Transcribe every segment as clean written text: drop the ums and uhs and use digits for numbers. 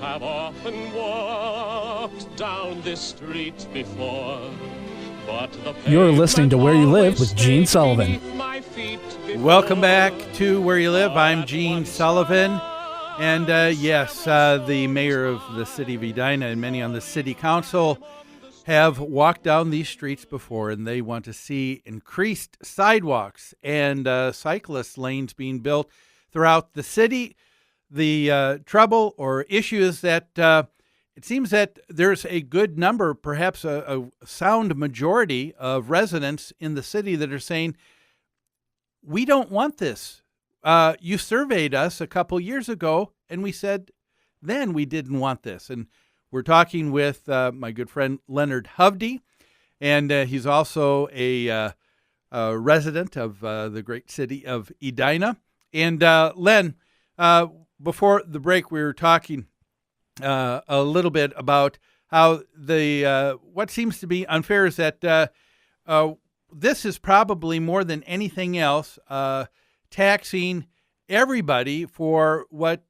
have often walked down this street before, but the You're listening to Where You Live with Gene Sullivan. Welcome back to Where You Live. I'm Gene Sullivan. And yes, the mayor of the city of Edina and many on the city council have walked down these streets before, and they want to see increased sidewalks and cyclist lanes being built throughout the city. The trouble or issue is that it seems that there's a good number, perhaps a sound majority of residents in the city that are saying, we don't want this. You surveyed us a couple years ago, and we said then we didn't want this. And we're talking with my good friend Leonard Hovde, and he's also a resident of the great city of Edina. And Len, before the break, we were talking a little bit about how the what seems to be unfair is that this is probably more than anything else taxing everybody for what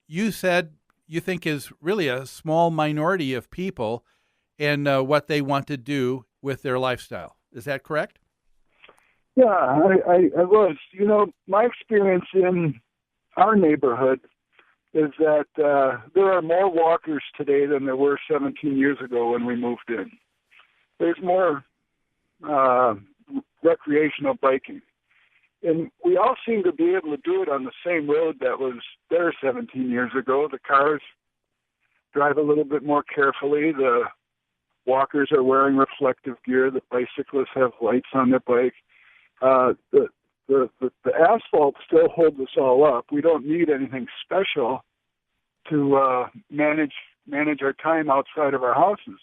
you said you think is really a small minority of people and what they want to do with their lifestyle. Is that correct? Yeah, I was. You know, my experience in our neighborhood is that there are more walkers today than there were 17 years ago when we moved in. There's more recreational biking. And we all seem to be able to do it on the same road that was there 17 years ago. The cars drive a little bit more carefully. The walkers are wearing reflective gear. The bicyclists have lights on their bike. The asphalt still holds us all up. We don't need anything special to manage our time outside of our houses,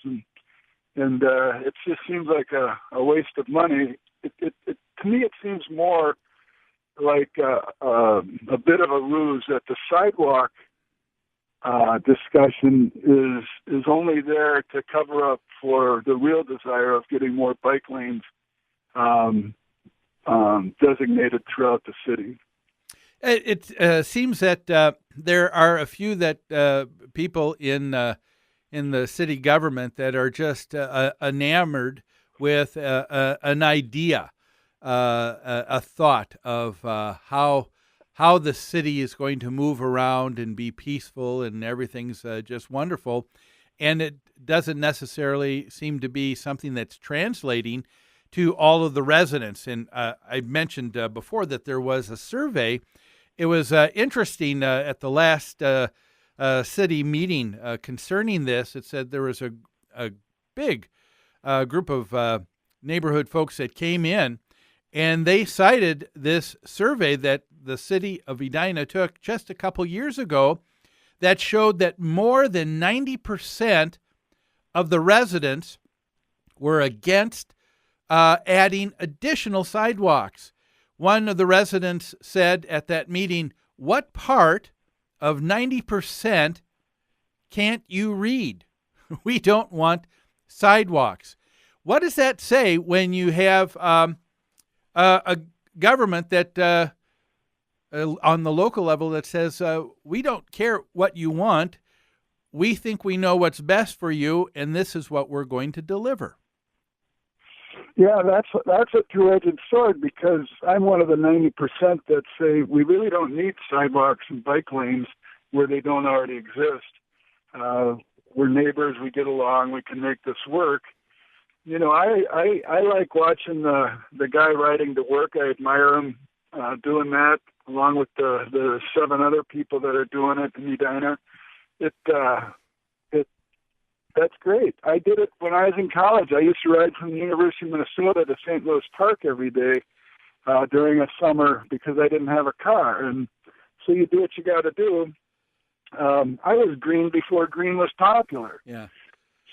and it just seems like a waste of money. To me, it seems more like a bit of a ruse that the sidewalk discussion is only there to cover up for the real desire of getting more bike lanes designated throughout the city. It seems that there are a few that people in the city government that are just enamored with an idea, a thought of how the city is going to move around and be peaceful and everything's just wonderful, and it doesn't necessarily seem to be something that's translating to all of the residents. And I mentioned before that there was a survey. It was interesting at the last city meeting concerning this. It said there was a big group of neighborhood folks that came in, and they cited this survey that the city of Edina took just a couple years ago that showed that more than 90% of the residents were against adding additional sidewalks. One of the residents said at that meeting, "What part of 90% can't you read? We don't want sidewalks." What does that say when you have a government that on the local level that says, we don't care what you want, we think we know what's best for you, and this is what we're going to deliver? Yeah, that's a two-edged sword, because I'm one of the 90% that say we really don't need sidewalks and bike lanes where they don't already exist. We're neighbors, we get along, we can make this work. You know, I like watching the guy riding to work. I admire him doing that, along with the 7 other people that are doing it in Edina. That's great. I did it when I was in college. I used to ride from the University of Minnesota to St. Louis Park every day during a summer because I didn't have a car. And so you do what you got to do. I was green before green was popular. Yeah.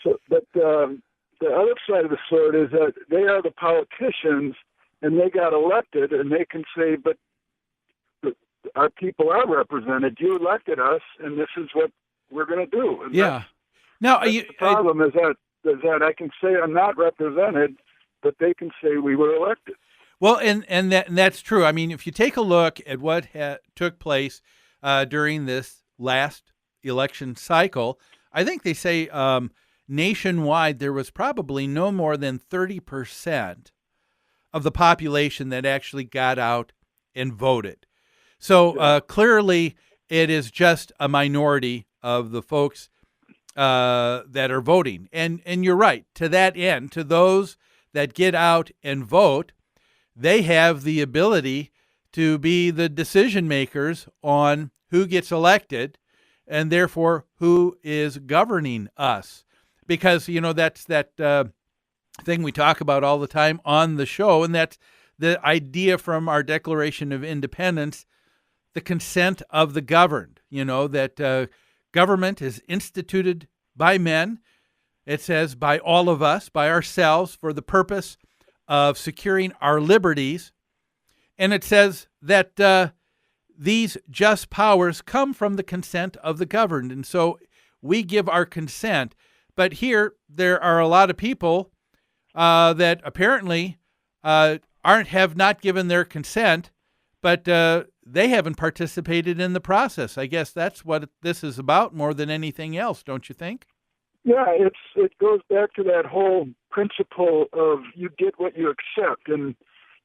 So, but the other side of the sword is that they are the politicians, and they got elected, and they can say, but our people are represented. You elected us, and this is what we're going to do. And yeah. Now, the problem is that I can say I'm not represented, but they can say we were elected. Well, and that's true. I mean, if you take a look at what took place during this last election cycle, I think they say nationwide there was probably no more than 30% of the population that actually got out and voted. So clearly it is just a minority of the folks that are voting. And you're right, to that end, to those that get out and vote, they have the ability to be the decision makers on who gets elected and therefore who is governing us. Because, that's that thing we talk about all the time on the show, and that's the idea from our Declaration of Independence, the consent of the governed, that government is instituted by men. It says by all of us, by ourselves, for the purpose of securing our liberties. And it says that these just powers come from the consent of the governed. And so we give our consent. But here, there are a lot of people that apparently have not given their consent, but they haven't participated in the process. I guess that's what this is about more than anything else, don't you think? Yeah, it goes back to that whole principle of you get what you accept. And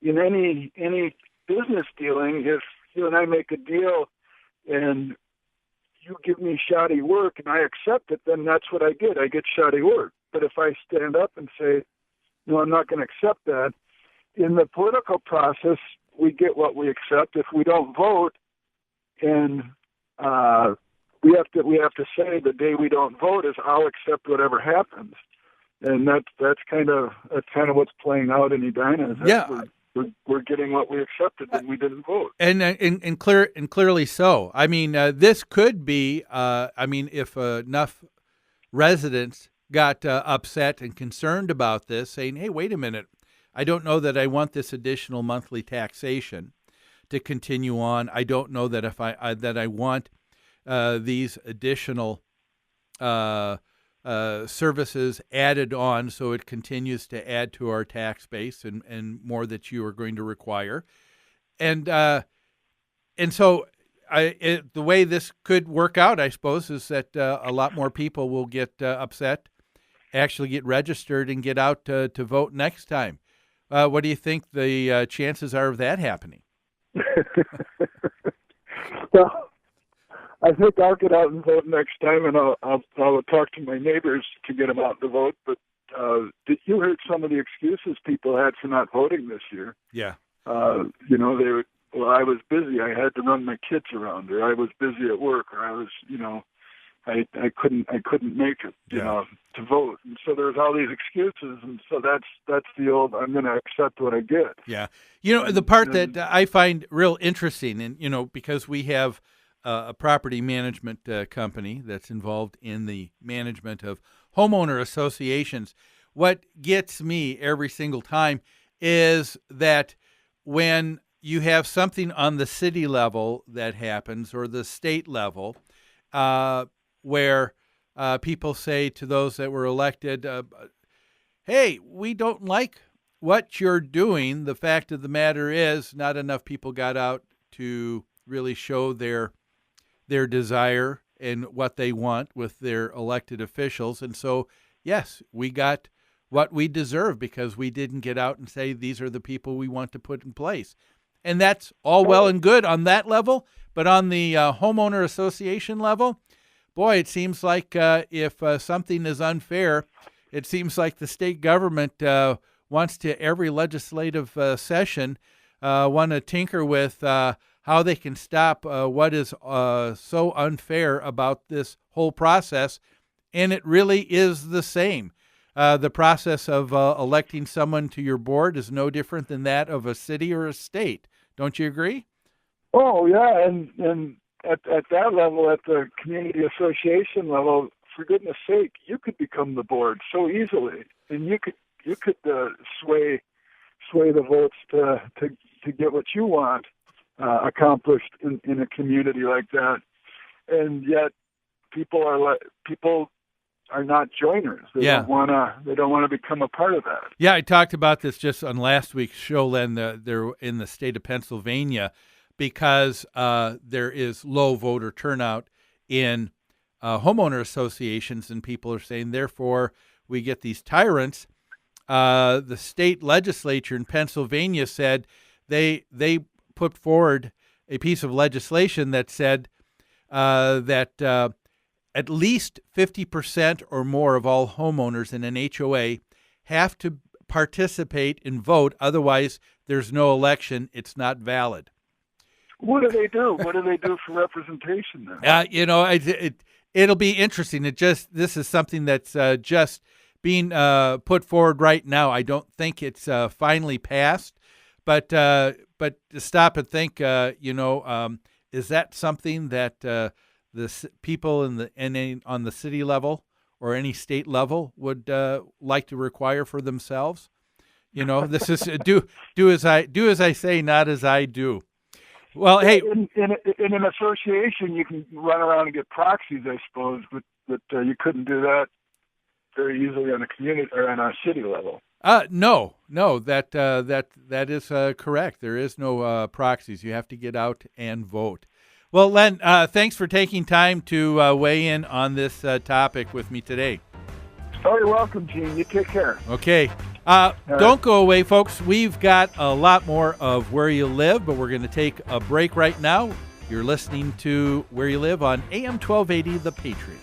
in any business dealing, if you and I make a deal and you give me shoddy work and I accept it, then that's what I get. I get shoddy work. But if I stand up and say, no, I'm not going to accept that, in the political process, we get what we accept. If we don't vote, and we have to say the day we don't vote is I'll accept whatever happens, and that's kind of what's playing out in Edina. Yeah, we're getting what we accepted when we didn't vote, and clearly so. I mean, this could be. If enough residents got upset and concerned about this, saying, "Hey, wait a minute, I don't know that I want this additional monthly taxation to continue on. I don't know that if I want these additional services added on, so it continues to add to our tax base and more that you are going to require." And so the way this could work out, I suppose, is that a lot more people will get upset, actually get registered, and get out to vote next time. What do you think the chances are of that happening? Well, I think I'll get out and vote next time, and I'll talk to my neighbors to get them out to vote. But you heard some of the excuses people had for not voting this year. Yeah. They would, well, I was busy. I had to run my kids around, or I was busy at work, or I was, I couldn't make it, to vote. And so there's all these excuses, and so that's the old I'm going to accept what I get. Yeah. The part that I find real interesting, and because we have a property management company that's involved in the management of homeowner associations, what gets me every single time is that when you have something on the city level that happens or the state level, where people say to those that were elected, hey, we don't like what you're doing. The fact of the matter is not enough people got out to really show their desire and what they want with their elected officials. And so, yes, we got what we deserve because we didn't get out and say these are the people we want to put in place. And that's all well and good on that level, but on the homeowner association level, boy, it seems like if something is unfair, it seems like the state government wants to every legislative session want to tinker with how they can stop what is so unfair about this whole process. And it really is the same. The process of electing someone to your board is no different than that of a city or a state. Don't you agree? Oh, yeah. And at that level, at the community association level, for goodness sake, you could become the board so easily. And you could sway the votes to get what you want accomplished in a community like that. And yet people are not joiners. They don't want to become a part of that. Yeah, I talked about this just on last week's show, Len. They're in the state of Pennsylvania because there is low voter turnout in homeowner associations, and people are saying, therefore, we get these tyrants. The state legislature in Pennsylvania said they put forward a piece of legislation that said that at least 50% or more of all homeowners in an HOA have to participate and vote. Otherwise, there's no election. It's not valid. What do they do? What do they do for representation then? It'll be interesting. This is something that's just being put forward right now. I don't think it's finally passed, but to stop and think, is that something that the people on the city level or any state level would like to require for themselves? This is do as I say, not as I do. Well, hey, in an association, you can run around and get proxies, I suppose, but you couldn't do that very easily on a community or on a city level. No, that is correct. There is no proxies. You have to get out and vote. Well, Len, thanks for taking time to weigh in on this topic with me today. Oh, you're welcome, Gene. You take care. Okay. Don't go away, folks. We've got a lot more of Where You Live, but we're going to take a break right now. You're listening to Where You Live on AM 1280, The Patriot.